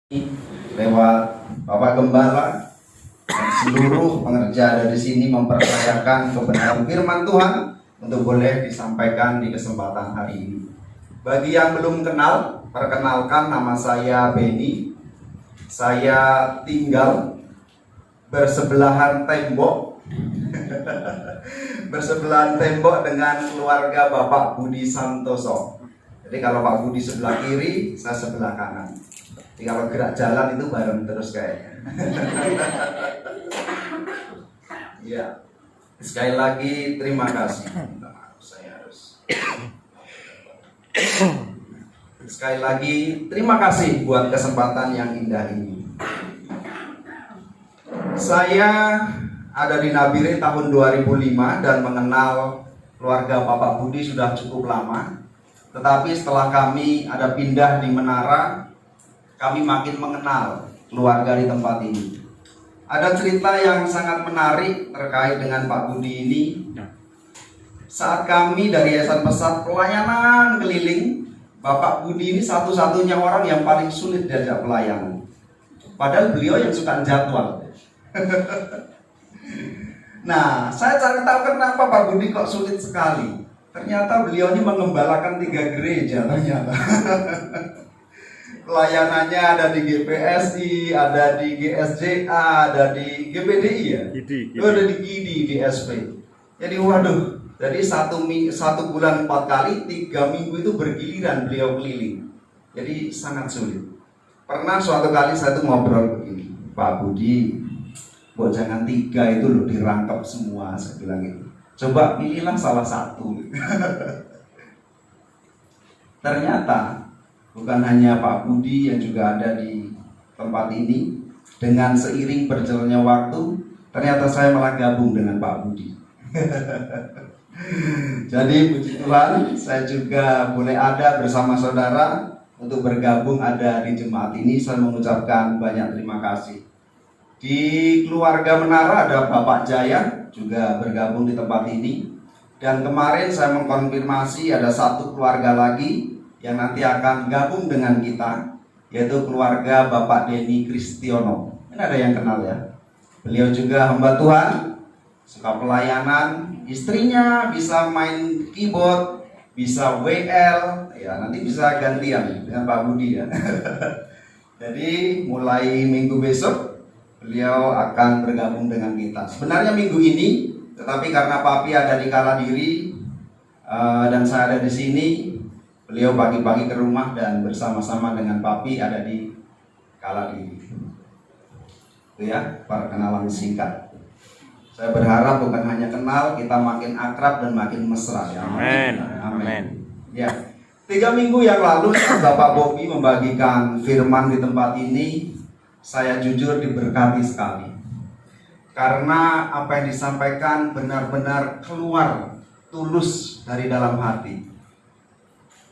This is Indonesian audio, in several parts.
lewat Bapak Gembala dan seluruh pengerja ada di sini mempercayakan kebenaran firman Tuhan untuk boleh disampaikan di kesempatan hari ini. Bagi yang belum kenal, perkenalkan, nama saya Benny. Saya tinggal bersebelahan tembok bersebelahan tembok dengan keluarga Bapak Budi Santoso. Jadi kalau Pak Budi sebelah kiri, saya sebelah kanan. Jadi kalau gerak jalan itu bareng terus kayaknya. Ya, sekali lagi terima kasih. Sekali lagi terima kasih buat kesempatan yang indah ini. Saya ada di Nabire tahun 2005 dan mengenal keluarga Bapak Budi sudah cukup lama. Tetapi setelah kami ada pindah di Menara, kami makin mengenal keluarga di tempat ini. Ada cerita yang sangat menarik terkait dengan Pak Budi ini. Saat kami dari Yayasan Pesat pelayanan keliling, Bapak Budi ini satu-satunya orang yang paling sulit diajak pelayanan. Padahal beliau yang suka jadwal. Nah, saya cari tahu kenapa Pak Budi kok sulit sekali. Ternyata beliau ini mengembalakan 3 gereja ternyata. Pelayanannya ada di GPSI, ada di GSJA, ada di GPDI ya? Ada di GIDI, di SP. Jadi waduh, jadi satu bulan 4 kali, 3 minggu itu bergiliran beliau keliling. Jadi sangat sulit. Pernah suatu kali saya tuh ngobrol begini, Pak Budi, buat jangan 3 itu loh dirangkap semua, saya bilang gitu. Coba pilihlah salah satu. Ternyata bukan hanya Pak Budi yang juga ada di tempat ini. Dengan seiring berjalannya waktu, ternyata saya malah gabung dengan Pak Budi. Jadi puji Tuhan, saya juga boleh ada bersama saudara untuk bergabung ada di jemaat ini. Saya mengucapkan banyak terima kasih. Di keluarga Menara ada Bapak Jaya juga bergabung di tempat ini. Dan kemarin saya mengkonfirmasi ada satu keluarga lagi yang nanti akan gabung dengan kita, yaitu keluarga Bapak Denny Kristiono. Ini ada yang kenal ya. Beliau juga hamba Tuhan, suka pelayanan, istrinya bisa main keyboard, bisa WL, ya nanti bisa gantian dengan Pak Budi ya. Jadi mulai minggu besok beliau akan bergabung dengan kita. Sebenarnya minggu ini, tetapi karena Papi ada di Kaladiri dan saya ada di sini, beliau pagi-pagi ke rumah dan bersama-sama dengan Papi ada di Kaladiri. Itu ya, perkenalan singkat. Saya berharap bukan hanya kenal, kita makin akrab dan makin mesra ya. Amin. Amin. Ya. 3 minggu yang lalu Bapak Bobi membagikan firman di tempat ini. Saya jujur diberkati sekali. Karena apa yang disampaikan benar-benar keluar tulus dari dalam hati.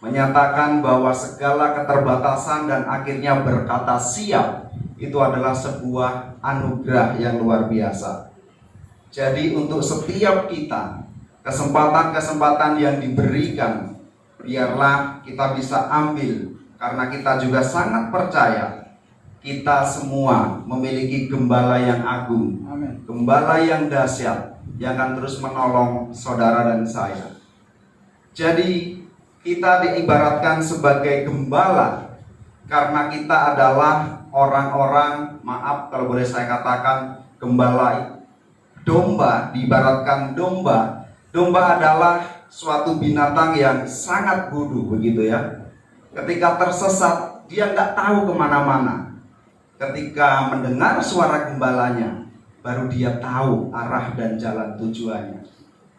Menyatakan bahwa segala keterbatasan dan akhirnya berkata siap, itu adalah sebuah anugerah yang luar biasa. Jadi untuk setiap kita, kesempatan-kesempatan yang diberikan, biarlah kita bisa ambil. Karena kita juga sangat percaya kita semua memiliki gembala yang agung. Amin. Gembala yang dahsyat yang akan terus menolong saudara dan saya. Jadi kita diibaratkan sebagai gembala karena kita adalah orang-orang, maaf kalau boleh saya katakan, gembala domba. Diibaratkan domba. Domba adalah suatu binatang yang sangat bodoh begitu ya. Ketika tersesat dia nggak tahu kemana-mana. Ketika mendengar suara gembalanya, baru dia tahu arah dan jalan tujuannya.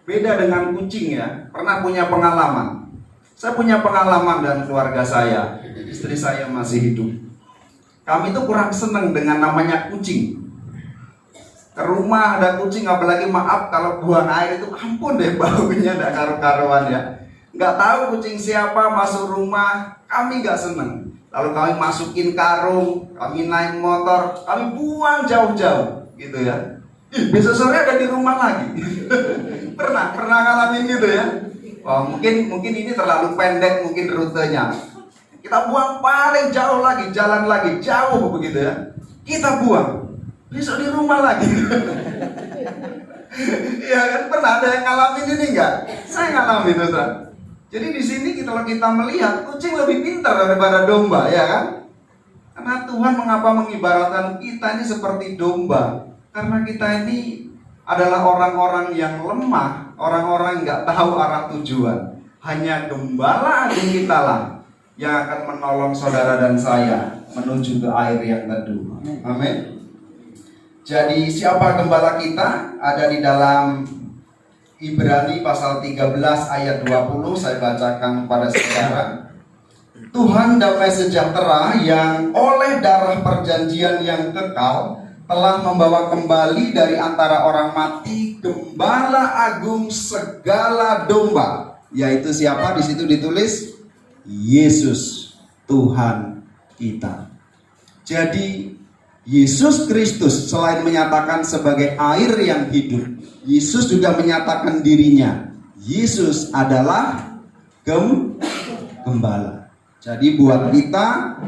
Beda dengan kucing ya. Pernah punya pengalaman. Saya punya pengalaman dan keluarga saya, istri saya masih hidup. Kami tuh kurang seneng dengan namanya kucing. Ke rumah ada kucing, apalagi maaf kalau buang air itu ampun deh baunya, gak karu-karuan ya. Nggak tahu kucing siapa masuk rumah, kami nggak seneng. Lalu kami masukin karung, kami naik motor, kami buang jauh-jauh, gitu ya. Besok sore ada di rumah lagi. pernah ngalamin gitu ya. Wah, mungkin ini terlalu pendek mungkin rutenya. Kita buang paling jauh lagi, jalan lagi, jauh begitu ya. Kita buang, besok di rumah lagi. Iya kan, pernah ada yang ngalamin ini enggak? Saya ngalamin, Ustaz. Jadi di sini kalau kita melihat kucing lebih pintar daripada domba, ya kan? Karena Tuhan mengapa mengibaratkan kita ini seperti domba? Karena kita ini adalah orang-orang yang lemah, orang-orang yang nggak tahu arah tujuan. Hanya gembala agung kita lah yang akan menolong saudara dan saya menuju ke air yang teduh. Amin. Jadi siapa gembala kita? Ada di dalam Ibrani pasal 13 ayat 20, saya bacakan kepada saudara. Tuhan damai sejahtera yang oleh darah perjanjian yang kekal telah membawa kembali dari antara orang mati gembala agung segala domba, yaitu siapa? Di situ ditulis Yesus Tuhan kita. Jadi Yesus Kristus selain menyatakan sebagai air yang hidup, Yesus juga menyatakan dirinya. Yesus adalah gembala. Jadi buat kita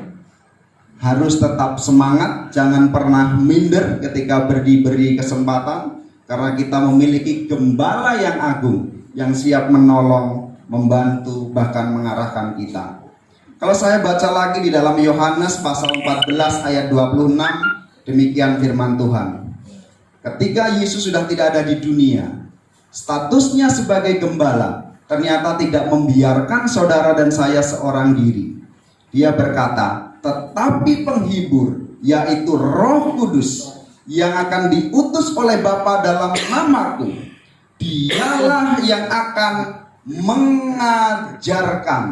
harus tetap semangat, jangan pernah minder ketika diberi kesempatan, karena kita memiliki gembala yang agung, yang siap menolong, membantu, bahkan mengarahkan kita. Kalau saya baca lagi di dalam Yohanes pasal 14 ayat 26, demikian firman Tuhan. Ketika Yesus sudah tidak ada di dunia, statusnya sebagai gembala ternyata tidak membiarkan saudara dan saya seorang diri. Dia berkata, tetapi penghibur, yaitu Roh Kudus, yang akan diutus oleh Bapa dalam namaku, dialah yang akan mengajarkan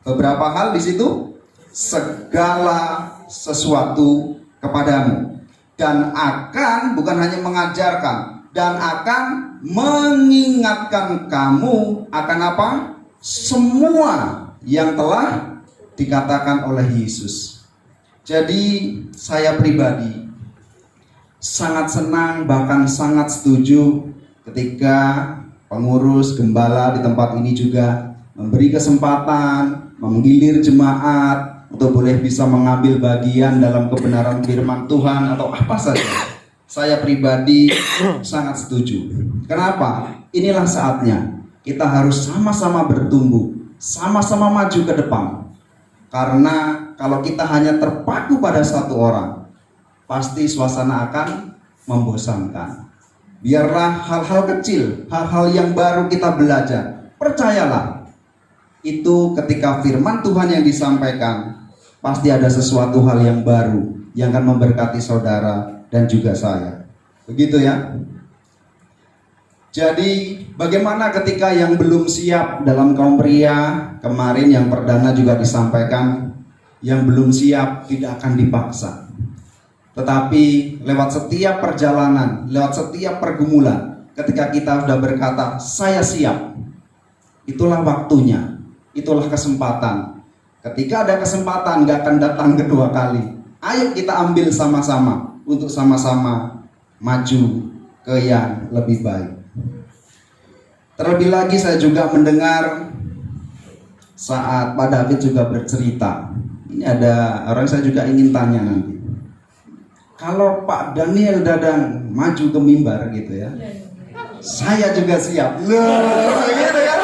beberapa hal di situ, segala sesuatu kepadamu, dan akan, bukan hanya mengajarkan, dan akan mengingatkan kamu akan apa? Semua yang telah dikatakan oleh Yesus. Jadi saya pribadi sangat senang, bahkan sangat setuju ketika pengurus gembala di tempat ini juga memberi kesempatan menggilir jemaat untuk boleh bisa mengambil bagian dalam kebenaran firman Tuhan atau apa saja. Saya pribadi sangat setuju. Kenapa? Inilah saatnya kita harus sama-sama bertumbuh, sama-sama maju ke depan. Karena kalau kita hanya terpaku pada satu orang, pasti suasana akan membosankan. Biarlah hal-hal kecil, hal-hal yang baru kita belajar. Percayalah, itu ketika firman Tuhan yang disampaikan, pasti ada sesuatu hal yang baru yang akan memberkati saudara dan juga saya. Begitu ya. Jadi bagaimana ketika yang belum siap dalam kaum pria? Kemarin yang perdana juga disampaikan, yang belum siap tidak akan dipaksa. Tetapi lewat setiap perjalanan, lewat setiap pergumulan, ketika kita sudah berkata, saya siap, itulah waktunya, itulah kesempatan. Ketika ada kesempatan, gak akan datang kedua kali. Ayo kita ambil sama-sama, untuk sama-sama maju ke yang lebih baik. Terlebih lagi saya juga mendengar saat Pak David juga bercerita. Ini ada orang saya juga ingin tanya nanti. Kalau Pak Daniel Dadang maju ke mimbar gitu ya, saya juga siap. Loh, gitu kan?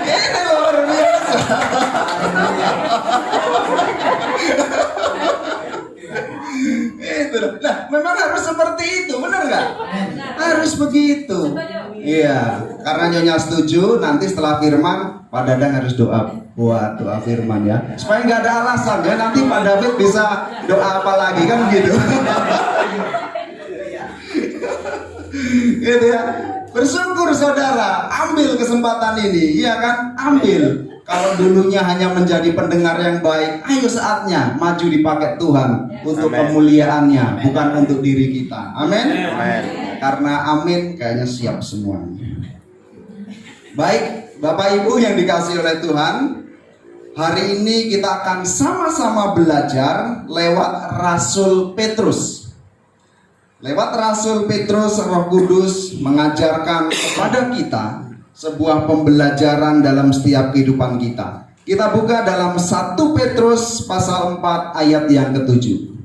Ini luar biasa. Itu. Nah, memang harus seperti itu, benar nggak? Harus begitu. Iya, karena Nyonya setuju. Nanti setelah firman, Pak Dadang harus doa buat doa firman ya, supaya nggak ada alasan ya. Nanti Pak David bisa doa apa lagi kan gitu. Gitu ya. Bersyukur saudara, ambil kesempatan ini, iya kan? Ambil. Kalau dulunya hanya menjadi pendengar yang baik, ayo saatnya maju dipakai Tuhan untuk kemuliaannya, bukan untuk diri kita. Amin. Karena amin kayaknya siap semuanya. Baik, Bapak Ibu yang dikasihi oleh Tuhan, hari ini kita akan sama-sama belajar lewat Rasul Petrus. Lewat Rasul Petrus, Roh Kudus mengajarkan kepada kita sebuah pembelajaran dalam setiap kehidupan kita. Kita buka dalam 1 Petrus pasal 4 ayat yang ke-7.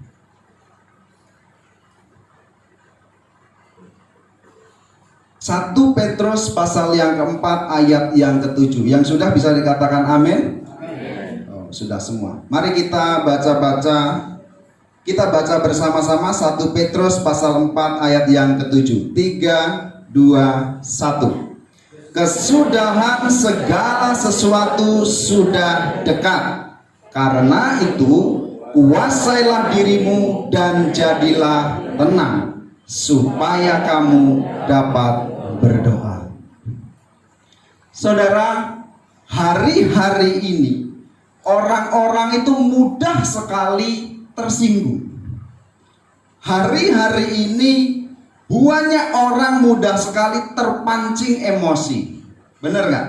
1 Petrus pasal yang keempat ayat yang ke-7. Yang sudah bisa dikatakan amin? Amin. Oh, sudah semua. Mari kita baca-baca. Kita baca bersama-sama 1 Petrus pasal 4 ayat yang ke-7. 3, 2, 1. Kesudahan segala sesuatu sudah dekat. Karena itu kuasailah dirimu dan jadilah tenang, supaya kamu dapat berdoa. Saudara, hari-hari ini orang-orang itu mudah sekali tersinggung. Hari-hari ini banyak orang mudah sekali terpancing emosi. Benar nggak?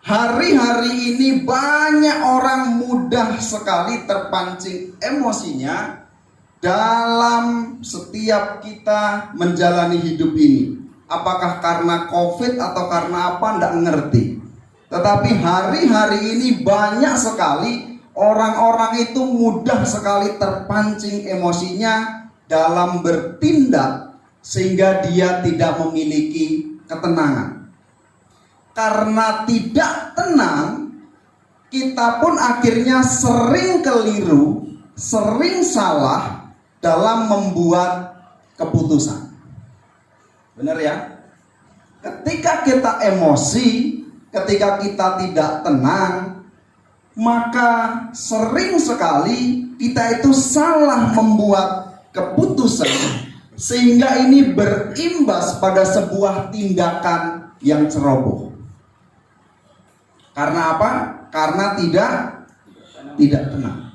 Hari-hari ini banyak orang mudah sekali terpancing emosinya dalam setiap kita menjalani hidup ini. Apakah karena COVID atau karena apa? Nggak ngerti. Tetapi hari-hari ini banyak sekali orang-orang itu mudah sekali terpancing emosinya dalam bertindak sehingga dia tidak memiliki ketenangan. Karena tidak tenang, kita pun akhirnya sering keliru, sering salah dalam membuat keputusan. Benar ya? Ketika kita emosi, ketika kita tidak tenang, maka sering sekali kita itu salah membuat keputusan, sehingga ini berimbas pada sebuah tindakan yang ceroboh. Karena apa? Karena tidak tenang.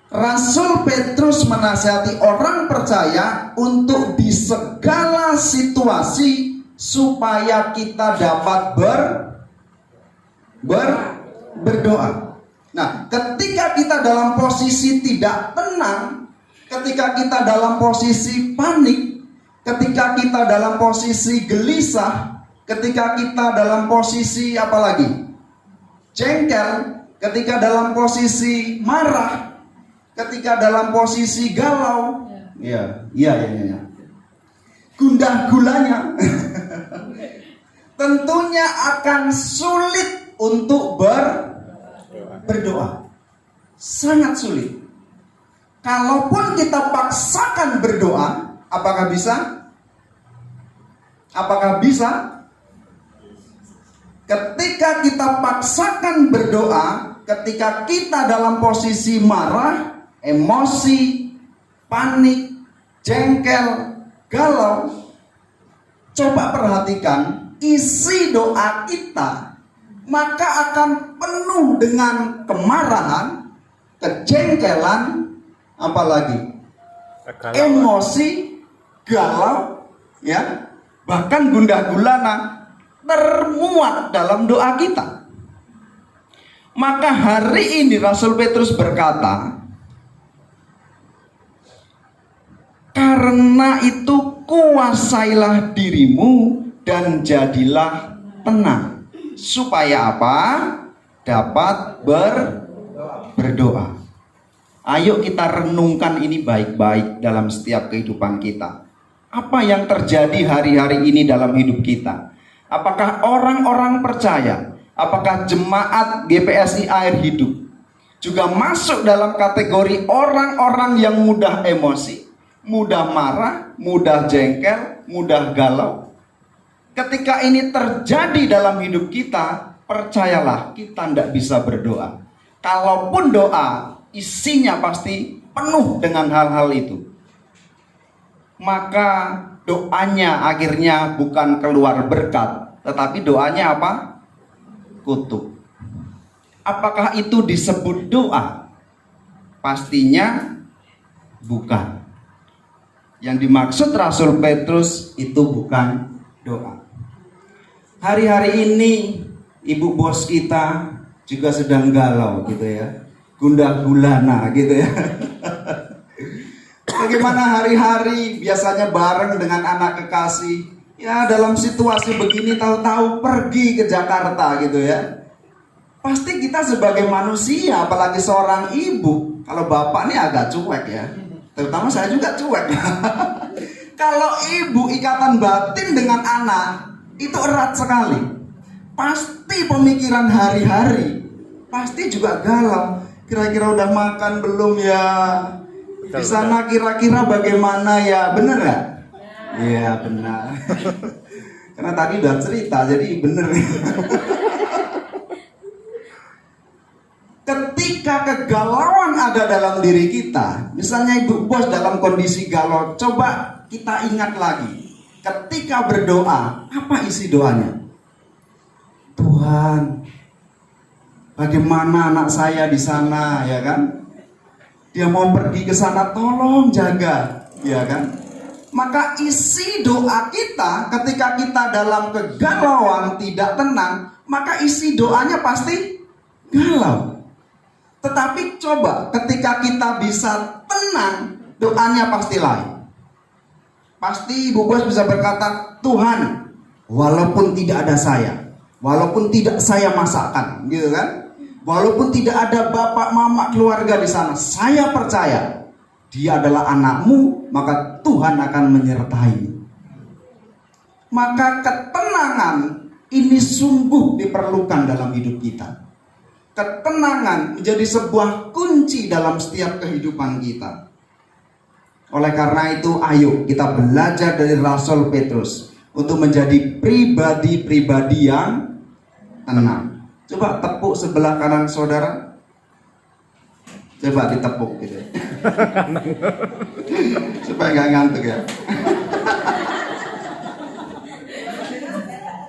Rasul Petrus menasihati orang percaya untuk di segala situasi supaya kita dapat berdoa. Nah, ketika kita dalam posisi tidak tenang, ketika kita dalam posisi panik, ketika kita dalam posisi gelisah, ketika kita dalam posisi apa lagi? Jengkel, ketika dalam posisi marah, ketika dalam posisi galau, iya. Gundah gulanya, tentunya akan sulit untuk berdoa. Sangat sulit. Kalaupun kita paksakan berdoa, apakah bisa? Apakah bisa? Ketika kita paksakan berdoa, ketika kita dalam posisi marah, emosi, panik, jengkel, galau, coba perhatikan isi doa kita, maka akan penuh dengan kemarahan, kejengkelan, apalagi emosi, galau, ya, bahkan gundah gulana termuat dalam doa kita. Maka hari ini Rasul Petrus berkata, karena itu kuasailah dirimu dan jadilah tenang, supaya apa? Dapat berdoa. Ayo kita renungkan ini baik-baik dalam setiap kehidupan kita. Apa yang terjadi hari-hari ini dalam hidup kita? Apakah orang-orang percaya, apakah jemaat GPSI Air Hidup juga masuk dalam kategori orang-orang yang mudah emosi, mudah marah, mudah jengkel, mudah galau? Ketika ini terjadi dalam hidup kita, percayalah kita tidak bisa berdoa. Kalaupun doa, isinya pasti penuh dengan hal-hal itu. Maka doanya akhirnya bukan keluar berkat, tetapi doanya apa? Kutuk. Apakah itu disebut doa? Pastinya bukan. Yang dimaksud Rasul Petrus itu bukan doa. Hari-hari ini ibu bos kita juga sedang galau gitu ya, gundah gulana gitu ya. Bagaimana hari-hari biasanya bareng dengan anak kekasih, ya dalam situasi begini tahu-tahu pergi ke Jakarta gitu ya. Pasti kita sebagai manusia, apalagi seorang ibu, kalau bapak ini agak cuek ya, terutama saya juga cuek. Kalau ibu ikatan batin dengan anak itu erat sekali. Pasti pemikiran hari-hari, pasti juga galau. Kira-kira udah makan belum ya? Di sana kira-kira bagaimana ya? Bener nggak? Iya benar. Karena tadi udah cerita, jadi bener. Ketika kegalauan ada dalam diri kita, misalnya ibu bos dalam kondisi galau, coba kita ingat lagi. Ketika berdoa, apa isi doanya? Tuhan, bagaimana anak saya di sana, ya kan? Dia mau pergi ke sana, tolong jaga, ya kan? Maka isi doa kita ketika kita dalam kegalauan tidak tenang, maka isi doanya pasti galau. Tetapi coba ketika kita bisa tenang, doanya pasti lain. Pasti ibu bos bisa berkata, Tuhan, walaupun tidak ada saya, walaupun tidak saya masakkan, gitu kan? Walaupun tidak ada bapak mama keluarga di sana, saya percaya dia adalah anakmu, maka Tuhan akan menyertai. Maka ketenangan ini sungguh diperlukan dalam hidup kita. Ketenangan menjadi sebuah kunci dalam setiap kehidupan kita. Oleh karena itu, ayo kita belajar dari Rasul Petrus untuk menjadi pribadi-pribadi yang tenang. Coba tepuk sebelah kanan saudara. Coba ditepuk gitu. Supaya nggak ngantuk ya.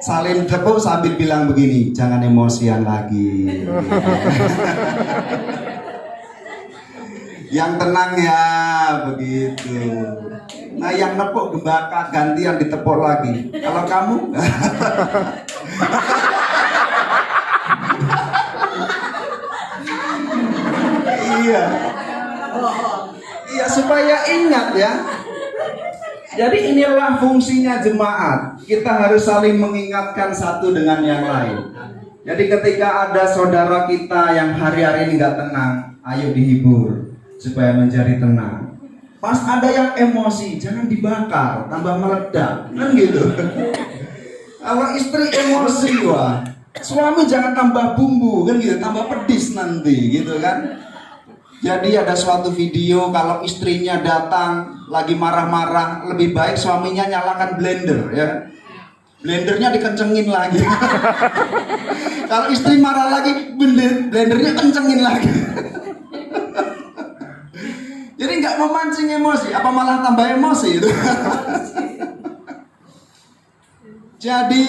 Saling tepuk sambil bilang begini, jangan emosian lagi. Yang tenang ya, begitu. Nah yang nepuk gembaka gantian ditepuk lagi. Kalau kamu iya. Iya supaya ingat ya. Jadi inilah fungsinya jemaat. Kita harus saling mengingatkan satu dengan yang lain. Jadi ketika ada saudara kita yang hari-hari ini nggak tenang, ayo dihibur supaya menjadi tenang. Pas ada yang emosi, jangan dibakar, tambah meledak, kan gitu. Kalau istri emosi, wah, suami jangan tambah bumbu, kan gitu, tambah pedis nanti, gitu kan. Jadi ada suatu video kalau istrinya datang lagi marah-marah, lebih baik suaminya nyalakan blender ya. Blendernya dikencengin lagi. Kalau istri marah lagi, blendernya kencengin lagi. Jadi nggak memancing emosi, apa malah tambah emosi itu. Jadi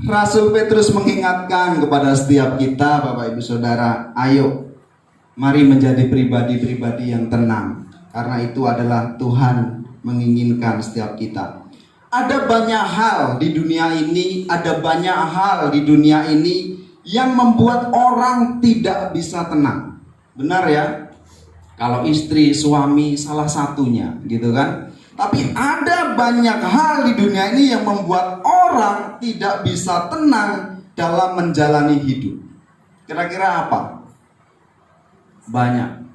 Rasul Petrus mengingatkan kepada setiap kita, Bapak Ibu Saudara, ayo mari menjadi pribadi-pribadi yang tenang. Karena itu adalah Tuhan menginginkan setiap kita. Ada banyak hal di dunia ini, yang membuat orang tidak bisa tenang. Benar ya? Kalau istri, suami salah satunya, gitu kan? Tapi ada banyak hal di dunia ini yang membuat orang tidak bisa tenang dalam menjalani hidup. Kira-kira apa? Banyak.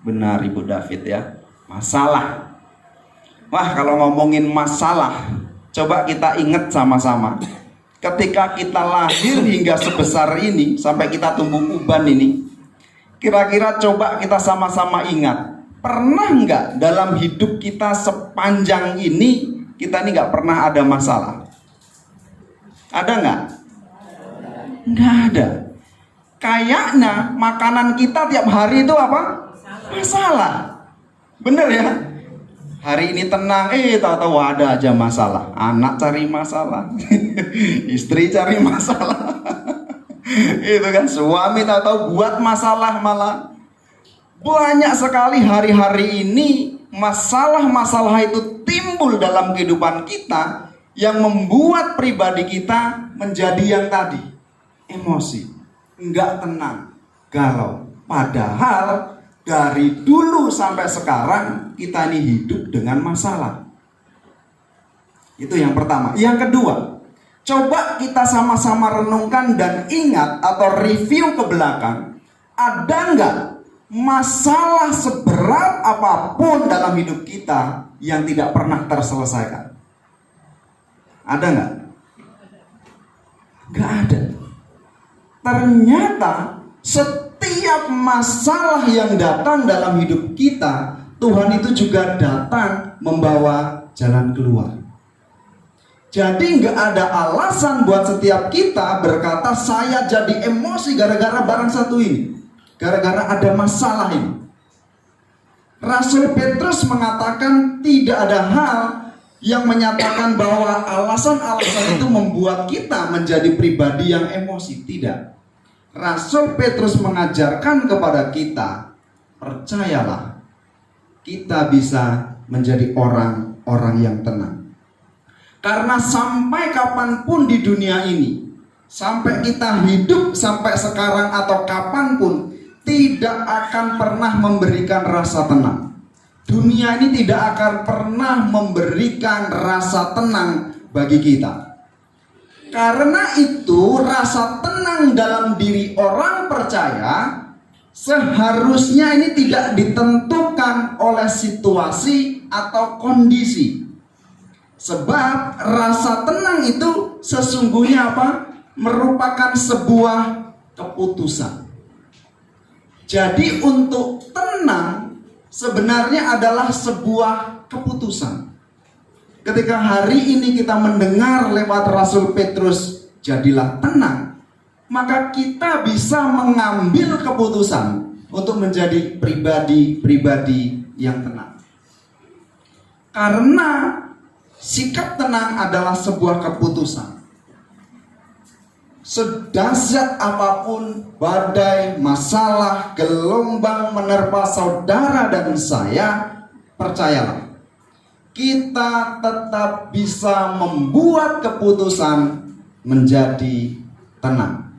Benar Ibu David ya. Masalah. Wah, kalau ngomongin masalah, coba kita ingat sama-sama. Ketika kita lahir hingga sebesar ini, sampai kita tumbuh uban ini, kira-kira coba kita sama-sama ingat, pernah nggak dalam hidup kita sepanjang ini, kita ini nggak pernah ada masalah? Ada nggak? Nggak ada. Kayaknya makanan kita tiap hari itu apa? Masalah. Bener ya? Hari ini tenang, tahu-tahu ada aja masalah. Anak cari masalah, istri cari masalah. Itu kan, suami tahu-tahu buat masalah malah. Banyak sekali hari-hari ini masalah-masalah itu timbul dalam kehidupan kita yang membuat pribadi kita menjadi yang tadi, emosi, enggak tenang, galau. Padahal dari dulu sampai sekarang kita ini hidup dengan masalah. Itu yang pertama. Yang kedua, Coba kita sama-sama renungkan dan ingat atau review ke belakang. Ada nggak masalah seberat apapun dalam hidup kita yang tidak pernah terselesaikan? Ada nggak? Nggak ada. Ternyata setiap masalah yang datang dalam hidup kita, Tuhan itu juga datang membawa jalan keluar. Jadi nggak ada alasan buat setiap kita berkata saya jadi emosi gara-gara barang satu ini, gara-gara ada masalah ini. Rasul Petrus mengatakan tidak ada hal yang menyatakan bahwa alasan-alasan itu membuat kita menjadi pribadi yang emosi. Tidak. Rasul Petrus mengajarkan kepada kita, percayalah, kita bisa menjadi orang-orang yang tenang. Karena sampai kapanpun di dunia ini, sampai kita hidup sampai sekarang atau kapanpun, tidak akan pernah memberikan rasa tenang. Dunia ini tidak akan pernah memberikan rasa tenang bagi kita. Karena itu rasa tenang dalam diri orang percaya seharusnya ini tidak ditentukan oleh situasi atau kondisi. Sebab rasa tenang itu sesungguhnya apa? Merupakan sebuah keputusan. Jadi untuk tenang sebenarnya adalah sebuah keputusan. Ketika hari ini kita mendengar lewat Rasul Petrus, jadilah tenang, maka kita bisa mengambil keputusan untuk menjadi pribadi-pribadi yang tenang. Karena sikap tenang adalah sebuah keputusan. Sedahsyat apapun badai, masalah, gelombang menerpa saudara dan saya, percayalah, kita tetap bisa membuat keputusan menjadi tenang.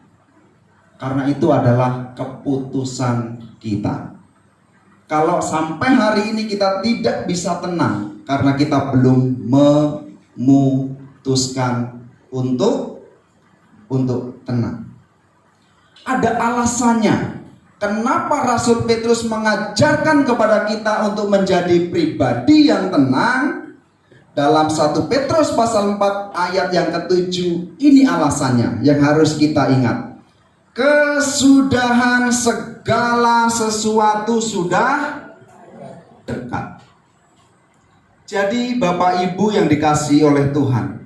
Karena itu adalah keputusan kita. Kalau sampai hari ini kita tidak bisa tenang karena kita belum memutuskan untuk tenang. Ada alasannya. Kenapa Rasul Petrus mengajarkan kepada kita untuk menjadi pribadi yang tenang? Dalam 1 Petrus pasal 4 ayat yang ke-7, ini alasannya yang harus kita ingat. Kesudahan segala sesuatu sudah dekat. Jadi Bapak Ibu yang dikasihi oleh Tuhan,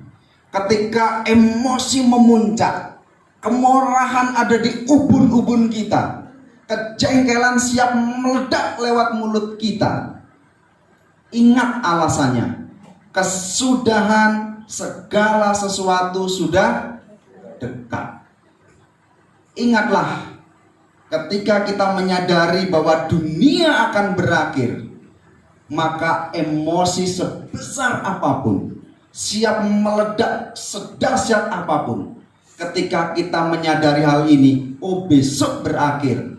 ketika emosi memuncak, kemarahan ada di ubun-ubun kita, kejengkelan siap meledak lewat mulut kita, ingat alasannya. Kesudahan segala sesuatu sudah dekat. Ingatlah, ketika kita menyadari bahwa dunia akan berakhir, maka emosi sebesar apapun, siap meledak sedahsyat apapun, ketika kita menyadari hal ini, besok berakhir,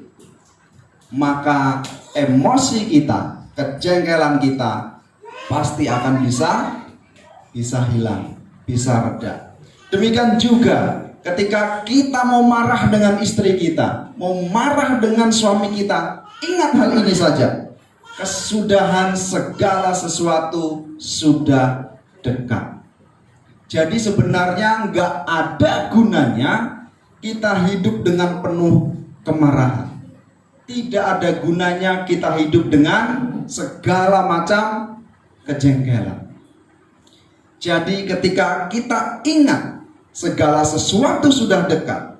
maka emosi kita, kejengkelan kita pasti akan bisa hilang, bisa reda. Demikian juga ketika kita mau marah dengan istri kita, mau marah dengan suami kita, ingat hal ini saja. Kesudahan segala sesuatu sudah dekat. Jadi sebenarnya nggak ada gunanya kita hidup dengan penuh kemarahan. Tidak ada gunanya kita hidup dengan segala macam kejengkelan. Jadi ketika kita ingat segala sesuatu sudah dekat,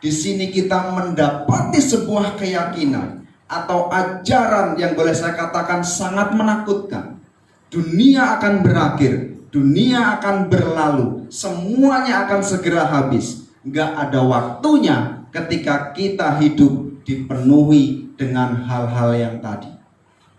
di sini kita mendapati sebuah keyakinan atau ajaran yang boleh saya katakan sangat menakutkan. Dunia akan berakhir, dunia akan berlalu, semuanya akan segera habis. Gak ada waktunya ketika kita hidup dipenuhi dengan hal-hal yang tadi.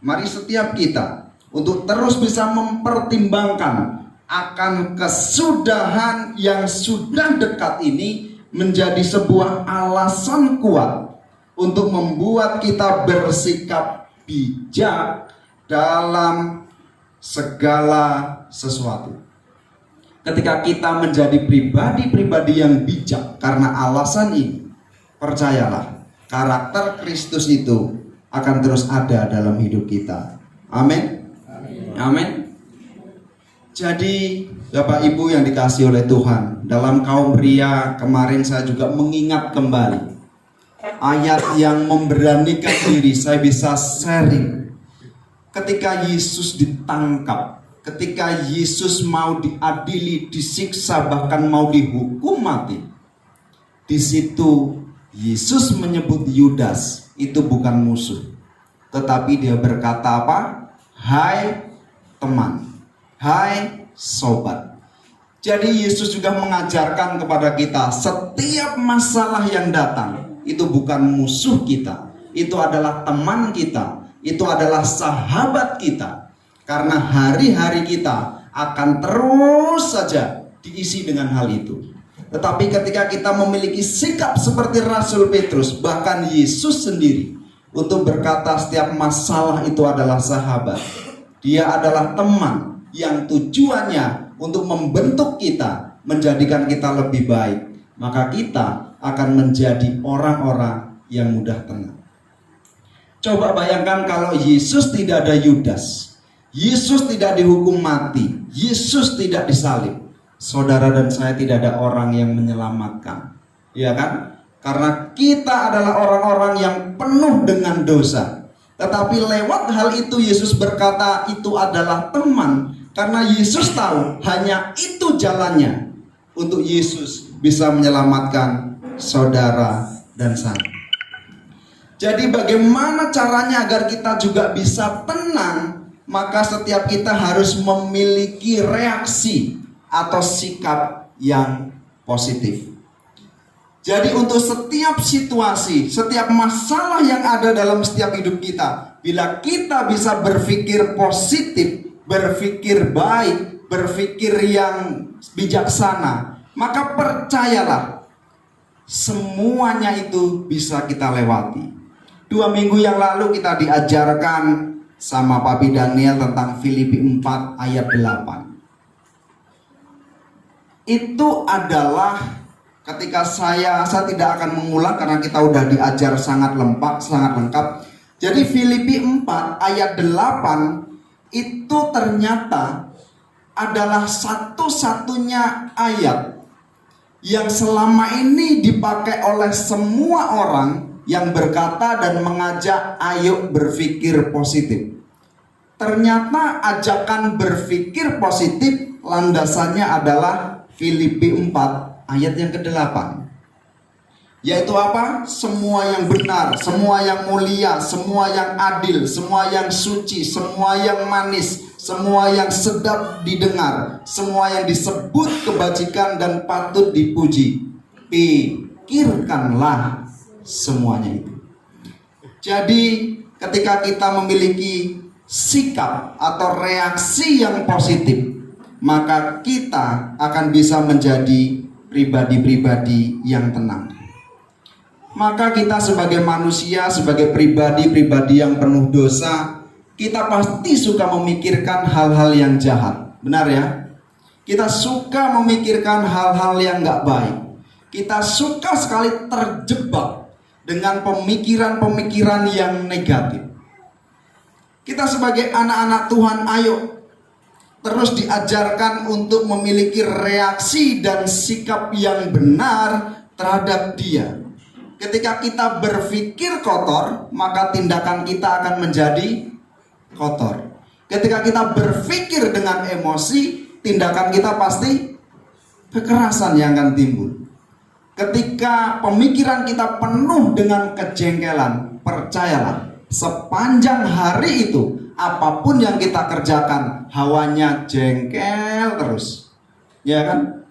Mari setiap kita untuk terus bisa mempertimbangkan akan kesudahan yang sudah dekat ini menjadi sebuah alasan kuat untuk membuat kita bersikap bijak dalam segala sesuatu. Ketika kita menjadi pribadi-pribadi yang bijak karena alasan ini, percayalah, karakter Kristus itu akan terus ada dalam hidup kita. Amin. Amin. Jadi Bapak Ibu yang dikasihi oleh Tuhan, dalam kaum pria kemarin saya juga mengingat kembali ayat yang memberanikan diri. Saya bisa sharing ketika Yesus ditangkap, ketika Yesus mau diadili, disiksa, bahkan mau dihukum mati. Di situ Yesus menyebut Yudas itu bukan musuh, tetapi dia berkata apa? Hai teman, hai sobat. Jadi Yesus juga mengajarkan kepada kita, setiap masalah yang datang itu bukan musuh kita, itu adalah teman kita, itu adalah sahabat kita. Karena hari-hari kita akan terus saja diisi dengan hal itu. Tetapi ketika kita memiliki sikap seperti Rasul Petrus, bahkan Yesus sendiri, untuk berkata setiap masalah itu adalah sahabat, dia adalah teman yang tujuannya untuk membentuk kita, menjadikan kita lebih baik, maka kita akan menjadi orang-orang yang mudah tenang. Coba bayangkan kalau Yesus tidak ada Yudas, Yesus tidak dihukum mati, Yesus tidak disalib, saudara dan saya tidak ada orang yang menyelamatkan, ya kan? Karena kita adalah orang-orang yang penuh dengan dosa. Tetapi lewat hal itu Yesus berkata itu adalah teman, karena Yesus tahu hanya itu jalannya untuk Yesus bisa menyelamatkan saudara dan saya. Jadi bagaimana caranya agar kita juga bisa tenang? Maka setiap kita harus memiliki reaksi atau sikap yang positif. Jadi untuk setiap situasi, setiap masalah yang ada dalam setiap hidup kita, bila kita bisa berpikir positif, berpikir baik, berpikir yang bijaksana, maka percayalah, semuanya itu bisa kita lewati. 2 minggu yang lalu kita diajarkan sama Papi Daniel tentang Filipi 4 ayat 8. Itu adalah ketika saya tidak akan mengulang karena kita udah diajar sangat lengkap. Jadi Filipi 4 ayat 8 itu ternyata adalah satu-satunya ayat yang selama ini dipakai oleh semua orang yang berkata dan mengajak ayo berpikir positif. Ternyata ajakan berpikir positif landasannya adalah Filipi 4 ayat yang ke-8, yaitu apa? Semua yang benar, semua yang mulia, semua yang adil, semua yang suci, semua yang manis, semua yang sedap didengar, semua yang disebut kebajikan dan patut dipuji, pikirkanlah semuanya itu. Jadi ketika kita memiliki sikap atau reaksi yang positif, maka kita akan bisa menjadi pribadi-pribadi yang tenang. Maka kita sebagai manusia, sebagai pribadi-pribadi yang penuh dosa, kita pasti suka memikirkan hal-hal yang jahat. Benar ya? Kita suka memikirkan hal-hal yang gak baik. Kita suka sekali terjebak dengan pemikiran-pemikiran yang negatif. Kita sebagai anak-anak Tuhan, ayo terus diajarkan untuk memiliki reaksi dan sikap yang benar terhadap Dia. Ketika kita berpikir kotor, maka tindakan kita akan menjadi kotor. Ketika kita berpikir dengan emosi, tindakan kita pasti kekerasan yang akan timbul. Ketika pemikiran kita penuh dengan kejengkelan, percayalah, sepanjang hari itu apapun yang kita kerjakan, hawanya jengkel terus, ya kan?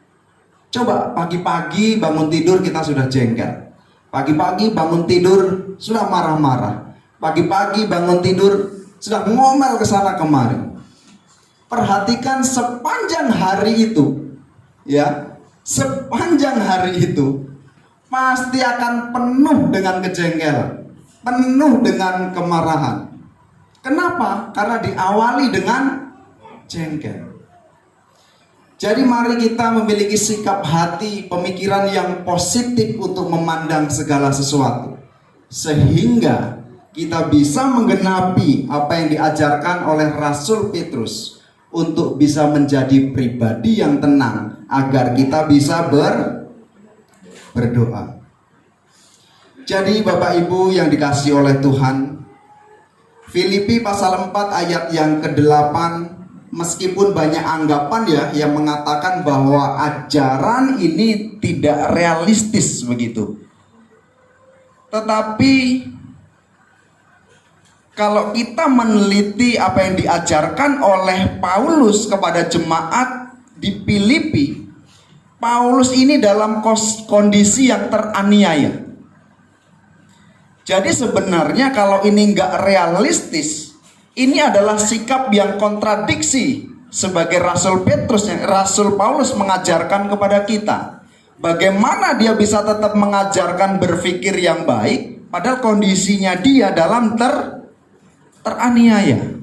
Coba pagi-pagi bangun tidur kita sudah jengkel, pagi-pagi bangun tidur sudah marah-marah, pagi-pagi bangun tidur sudah ngomel ke sana kemari. Perhatikan sepanjang hari itu, ya, sepanjang hari itu pasti akan penuh dengan kejengkelan, penuh dengan kemarahan. Kenapa? Karena diawali dengan jengkel. Jadi mari kita memiliki sikap hati, pemikiran yang positif untuk memandang segala sesuatu, sehingga kita bisa menggenapi apa yang diajarkan oleh Rasul Petrus untuk bisa menjadi pribadi yang tenang, agar kita bisa berdoa. Jadi Bapak Ibu yang dikasihi oleh Tuhan, Filipi pasal 4 ayat yang ke-8, meskipun banyak anggapan ya yang mengatakan bahwa ajaran ini tidak realistis begitu. Tetapi kalau kita meneliti apa yang diajarkan oleh Paulus kepada jemaat di Filipi, Paulus ini dalam kondisi yang teraniaya. Jadi sebenarnya kalau ini nggak realistis, ini adalah sikap yang kontradiksi sebagai Rasul Petrus, Rasul Paulus mengajarkan kepada kita. Bagaimana dia bisa tetap mengajarkan berpikir yang baik, padahal kondisinya dia dalam teraniaya.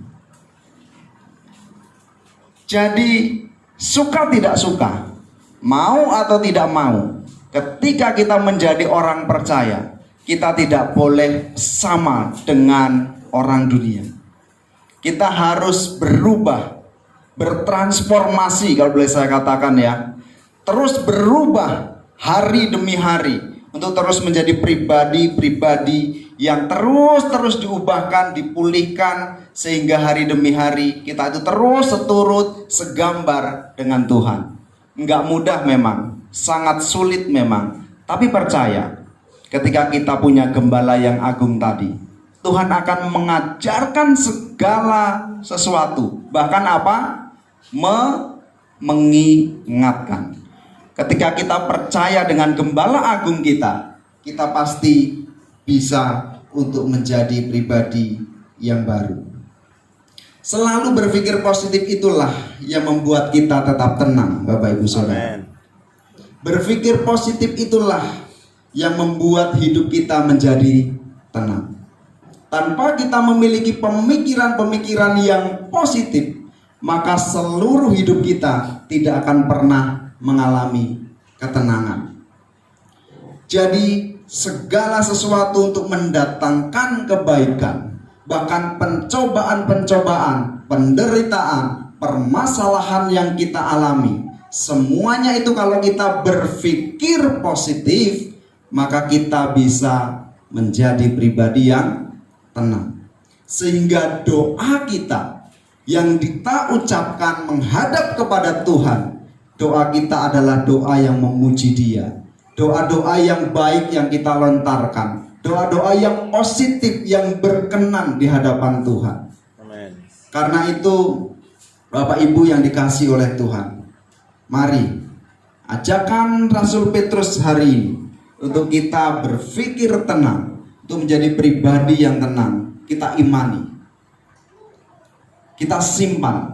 Jadi suka tidak suka, mau atau tidak mau, ketika kita menjadi orang percaya, kita tidak boleh sama dengan orang dunia. Kita harus berubah, bertransformasi kalau boleh saya katakan ya. Terus berubah hari demi hari untuk terus menjadi pribadi-pribadi yang terus diubahkan, dipulihkan, sehingga hari demi hari kita itu terus seturut, segambar dengan Tuhan. Enggak mudah memang, sangat sulit memang, tapi percaya ketika kita punya gembala yang agung tadi, Tuhan akan mengajarkan segala sesuatu, bahkan apa? Mengingatkan. Ketika kita percaya dengan gembala agung kita pasti bisa untuk menjadi pribadi yang baru. Selalu berpikir positif itulah yang membuat kita tetap tenang, Bapak Ibu Saudara. Berpikir positif itulah yang membuat hidup kita menjadi tenang. Tanpa kita memiliki pemikiran-pemikiran yang positif, maka seluruh hidup kita tidak akan pernah mengalami ketenangan. Jadi segala sesuatu untuk mendatangkan kebaikan, bahkan pencobaan-pencobaan, penderitaan, permasalahan yang kita alami, semuanya itu kalau kita berpikir positif, maka kita bisa menjadi pribadi yang tenang. Sehingga doa kita yang kita ucapkan menghadap kepada Tuhan, doa kita adalah doa yang memuji Dia, doa-doa yang baik yang kita lontarkan, doa-doa yang positif yang berkenan di hadapan Tuhan. Amen. Karena itu Bapak Ibu yang dikasihi oleh Tuhan, mari ajakan Rasul Petrus hari ini untuk kita berpikir tenang, untuk menjadi pribadi yang tenang. Kita imani, kita simpan,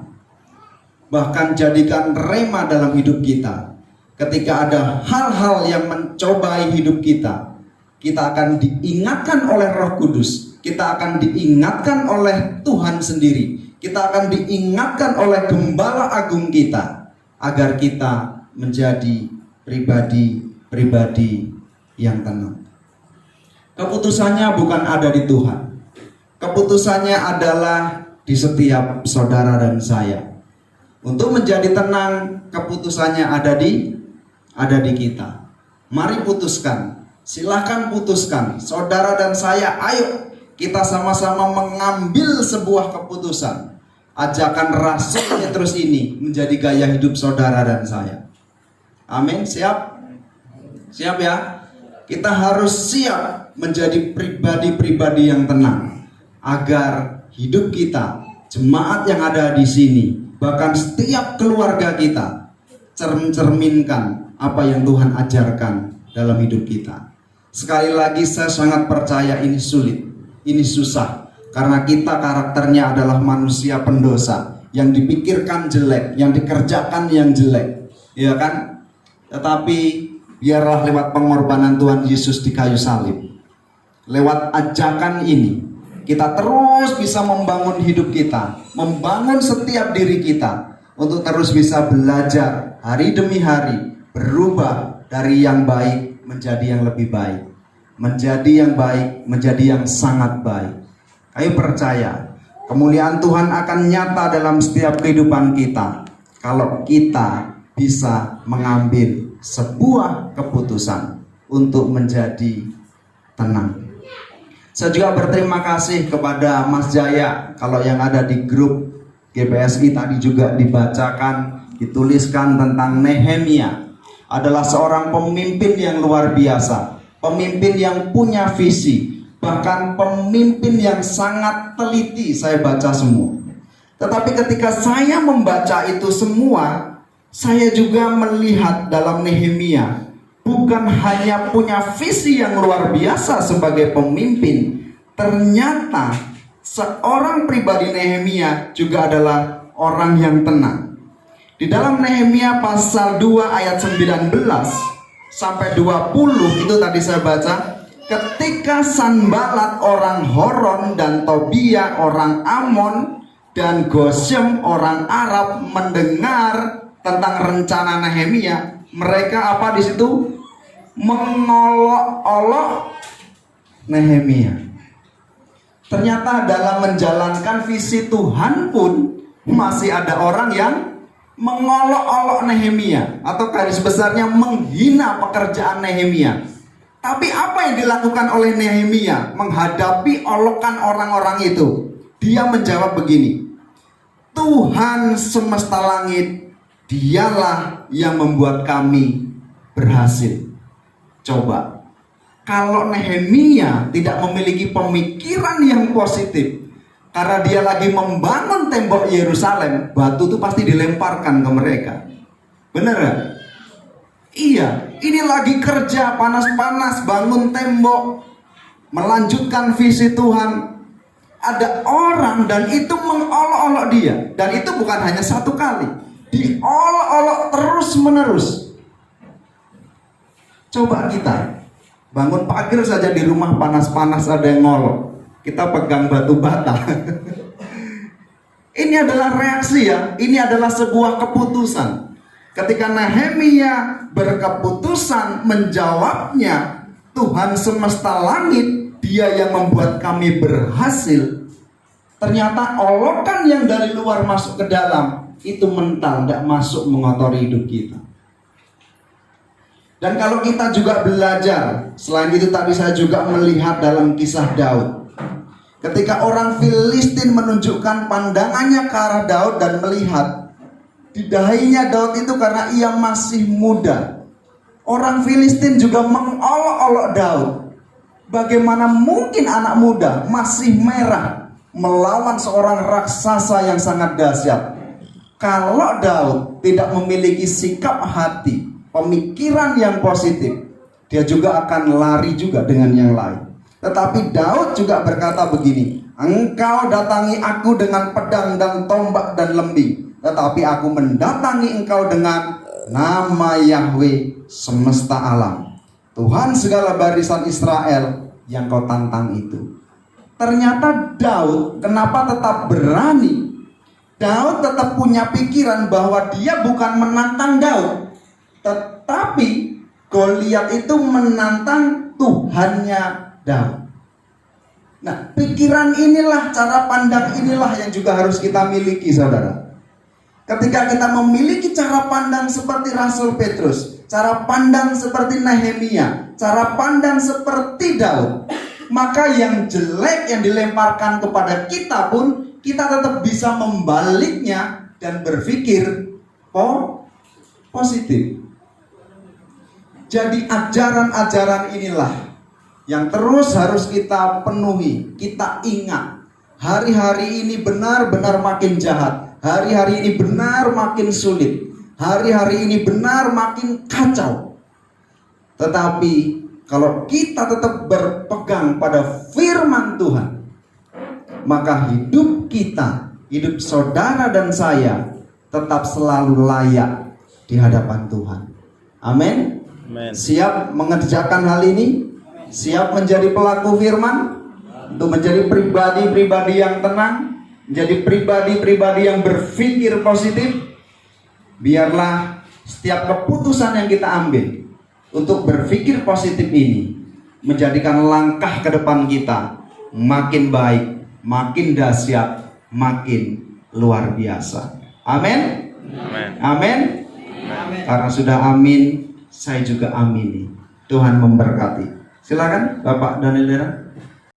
bahkan jadikan rema dalam hidup kita. Ketika ada hal-hal yang mencobai hidup kita, kita akan diingatkan oleh Roh Kudus, kita akan diingatkan oleh Tuhan sendiri, kita akan diingatkan oleh Gembala Agung kita, agar kita menjadi pribadi-pribadi yang tenang. Keputusannya bukan ada di Tuhan, keputusannya adalah di setiap saudara dan saya. Untuk menjadi tenang, keputusannya ada di kita. Mari putuskan, silahkan putuskan, saudara dan saya. Ayo kita sama-sama mengambil sebuah keputusan. Ajakan Rasul Petrus ini menjadi gaya hidup saudara dan saya. Amin. Siap? Siap ya? Kita harus siap menjadi pribadi-pribadi yang tenang, agar hidup kita, jemaat yang ada di sini, bahkan setiap keluarga kita cerminkan apa yang Tuhan ajarkan dalam hidup kita. Sekali lagi saya sangat percaya ini sulit, ini susah, karena kita karakternya adalah manusia pendosa, yang dipikirkan jelek, yang dikerjakan yang jelek, ya kan? Tetapi biarlah lewat pengorbanan Tuhan Yesus di kayu salib, lewat ajakan ini, kita terus bisa membangun hidup kita, membangun setiap diri kita untuk terus bisa belajar hari demi hari, berubah dari yang baik menjadi yang lebih baik, menjadi yang baik menjadi yang sangat baik. Ayo percaya, kemuliaan Tuhan akan nyata dalam setiap kehidupan kita kalau kita bisa mengambil sebuah keputusan untuk menjadi tenang. Saya juga berterima kasih kepada Mas Jaya. Kalau yang ada di grup GPSI tadi juga dibacakan, dituliskan tentang Nehemia adalah seorang pemimpin yang luar biasa, pemimpin yang punya visi, bahkan pemimpin yang sangat teliti. Saya baca semua. Tetapi ketika saya membaca itu semua, saya juga melihat dalam Nehemia bukan hanya punya visi yang luar biasa sebagai pemimpin, ternyata seorang pribadi Nehemia juga adalah orang yang tenang. Di dalam Nehemia pasal 2 ayat 19 sampai 20 itu tadi saya baca, ketika Sanbalat orang Horon dan Tobia orang Amon dan Gosem orang Arab mendengar tentang rencana Nehemia, mereka apa di situ? Mengolok-olok Nehemia. Ternyata dalam menjalankan visi Tuhan pun masih ada orang yang mengolok-olok Nehemia, atau garis besarnya menghina pekerjaan Nehemia. Tapi apa yang dilakukan oleh Nehemia menghadapi olokan orang-orang itu? Dia menjawab begini, Tuhan semesta langit, dialah yang membuat kami berhasil. Coba, kalau Nehemia tidak memiliki pemikiran yang positif, karena dia lagi membangun tembok Yerusalem, batu itu pasti dilemparkan ke mereka. Bener gak? Iya, ini lagi kerja panas-panas bangun tembok, melanjutkan visi Tuhan. Ada orang dan itu mengolok-olok dia, dan itu bukan hanya satu kali, diolok-olok terus menerus. Coba kita bangun pagar saja di rumah panas-panas ada yang ngolok, kita pegang batu bata. Ini adalah reaksi ya, ini adalah sebuah keputusan. Ketika Nehemia berkeputusan menjawabnya, Tuhan semesta langit, dia yang membuat kami berhasil. Ternyata olokan yang dari luar masuk ke dalam itu mental, tidak masuk mengotori hidup kita. Dan kalau kita juga belajar, selain itu tadi saya juga melihat dalam kisah Daud. Ketika orang Filistin menunjukkan pandangannya ke arah Daud dan melihat di dahinya Daud itu karena ia masih muda, orang Filistin juga mengolok-olok Daud. Bagaimana mungkin anak muda masih merah melawan seorang raksasa yang sangat dahsyat? Kalau Daud tidak memiliki sikap hati, pemikiran yang positif, dia juga akan lari juga dengan yang lain. Tetapi Daud juga berkata begini, engkau datangi aku dengan pedang dan tombak dan lembing, tetapi aku mendatangi engkau dengan nama Yahweh semesta alam, Tuhan segala barisan Israel yang kau tantang itu. Ternyata Daud kenapa tetap berani? Daud tetap punya pikiran bahwa dia bukan menantang Daud, tetapi Goliat itu menantang Tuhannya Daud. Nah, pikiran inilah, cara pandang inilah yang juga harus kita miliki, saudara. Ketika kita memiliki cara pandang seperti Rasul Petrus, cara pandang seperti Nehemia, cara pandang seperti Daud, maka yang jelek yang dilemparkan kepada kita pun kita tetap bisa membaliknya dan berpikir positif. Jadi ajaran-ajaran inilah yang terus harus kita penuhi, kita ingat. Hari-hari ini benar-benar makin jahat, hari-hari ini benar makin sulit, hari-hari ini benar makin kacau. Tetapi kalau kita tetap berpegang pada firman Tuhan, maka hidup kita, hidup saudara dan saya tetap selalu layak di hadapan Tuhan. Amin. Siap mengerjakan hal ini? Siap menjadi pelaku firman? Untuk menjadi pribadi-pribadi yang tenang, menjadi pribadi-pribadi yang berpikir positif, Biarlah setiap keputusan yang kita ambil untuk berpikir positif ini menjadikan langkah ke depan kita makin baik, makin dahsyat, makin luar biasa. Amin. Amin. Karena sudah amin, saya juga amini. Tuhan memberkati. Silakan Bapak dan Lera.